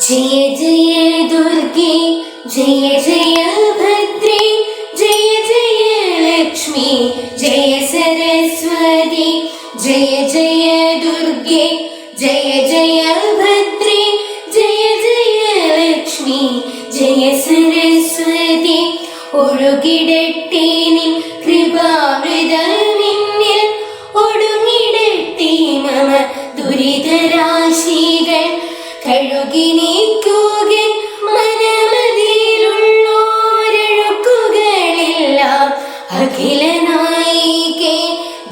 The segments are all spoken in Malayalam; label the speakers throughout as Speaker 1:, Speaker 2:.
Speaker 1: जय जय दुर्गे जय जय भद्रे जय जय लक्ष्मी जय सरस्वती जय जय दुर्गे जय जय भद्रे जय जय लक्ष्मी जय सरस्वती ഒഴുകിടട്ടെ നിൻ കൃപാമൃതമിന്നിൽ ഒടുങ്ങിടട്ടെ മമ ദുരിതരാശികൾ കഴുകി നീക്കുകൻ മനമതിയിലുള്ളോരഴുക്കുകളെല്ലാം അഖില നായികേ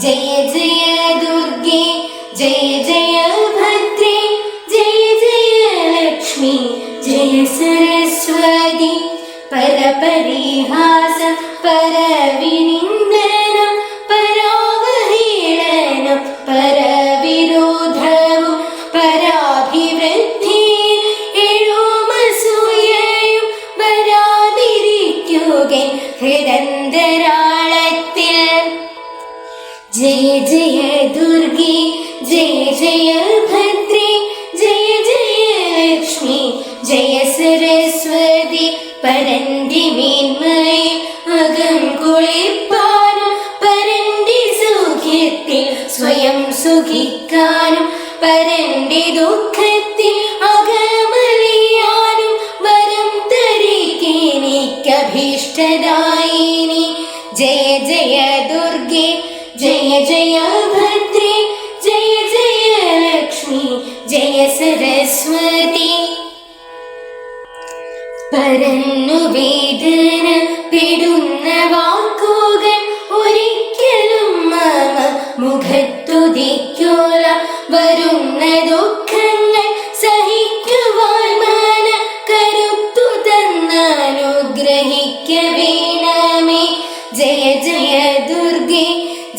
Speaker 1: ജയ ജയ ദുർഗേ ജയ ജയ ഭദ്രേ ജയ ജയ ലക്ഷ്മി ജയ സരസ്വതി പരപരിഹാസം പരവിനിന്ദനം പരാവഹേളനം പരവിരോധവും പരാഭിവൃദ്ധിയിൽ എഴുമസൂയയും വരാതിരിക്കുകൻ ഹൃദന്തരാളത്തിൽ ജയ ജയ ദുർഗേ ജയ ജയ ഭദ്രേ ജയ ജയ ലക്ഷ്മി ജയ സരസ്വതി പരന്റെ മേന്മയിൽ അകം കുളിർപ്പാനും പരന്റെ സൗഖ്യത്തിൽ സ്വയം സുഖിക്കാനും പരന്റെ ദുഃഖത്തിൽ അകമലിയാനും വരം തരികെനിക്കഭീഷ്ടദായിനി ജയ ജയ ദുർഗേ ജയ ജയ ഭദ്രേ ജയ ജയ ലക്ഷ്മി ജയ സരസ്വതി പരന്നു വേദന പെടുന്ന വാക്കുകൾ ഒരിക്കലും മമ മുഖത്തുദിക്കോല വരുന്ന ദുഃഖങ്ങൾ സഹിക്കുവാൻ മന കരുത്തു തന്നനുഗ്രഹിക്ക വേണമേ ജയ ജയ ദുർഗേ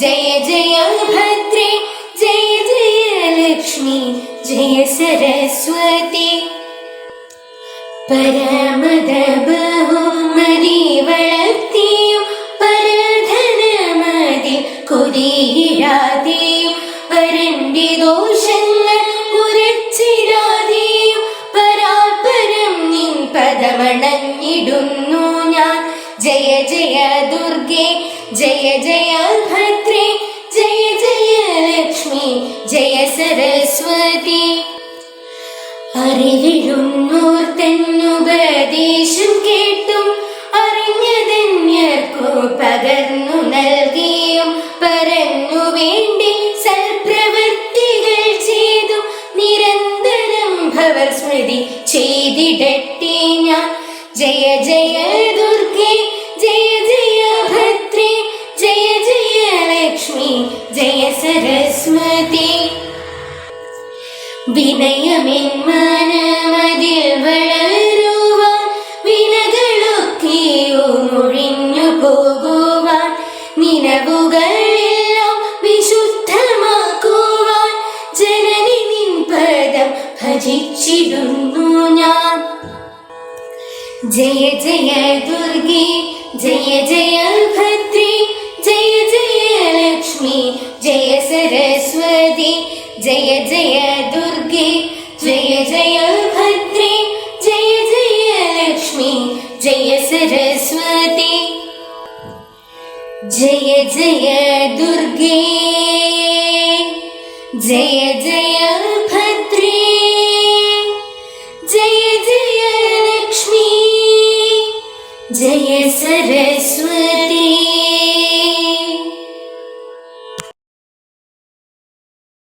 Speaker 1: ജയ ജയ ഭദ്രേ ജയ ജയ ലക്ഷ്മി ജയ സരസ്വതി പരമദ ബഹുമതി വളർത്തിയും പരധനമതിൽ കൊതിയിടാതെയും വരന്റെ ദോഷങ്ങൾ ഉരച്ചിടാതെയും പരാപരം നിൻ പദമണഞ്ഞിടുന്നു ഞാൻ ജയ ജയ ദുർഗേ ജയ ജയ ഭദ്രേ ജയ ജയ ലക്ഷ്മി ജയ സരസ്വതി അറിവിഴുന്നോർ തന്നുപദേശം കേട്ടും അറിഞ്ഞതന്യർക്കു പകർന്നു നൽകിയും പരന്നു വേണ്ടി സൽപ്രവൃത്തികൾ ചെയ്തും നിരന്തരം ഭവർ സ്മൃതി ചെയ്തിടട്ടെ ഞാൻ ജയ ജയ ദുർഗേ ജയ ജയ ഭദ്രേ ജയ ജയ ലക്ഷ്മി ജയ സരസ്വതി വിനയമെൻ മനമതിൽ വളരുവാൻ വിനകളൊക്കെയും ഒഴിഞ്ഞു പോകുവാൻ നിനവുകളെല്ലാം വിശുദ്ധമാക്കുവാൻ ജനനി നിൻ പദം ഭജിച്ചിടുന്നു ഞാൻ ജയ ജയ ദുർഗേ ജയ ജയ ഭദ്രേ ജയ ജയ ലക്ഷ്മി ജയ സരസ്വതി ജയ ജയ ദുർഗേ ജയ ജയ ഭദ്രേ ജയ ജയ ലക്ഷ്മി ജയ സരസ്വതി ജയ ജയ ദുർഗേ ജയ ജയ ഭദ്രേ ജയ ജയ ലക്ഷ്മി ജയ സരസ്വതി.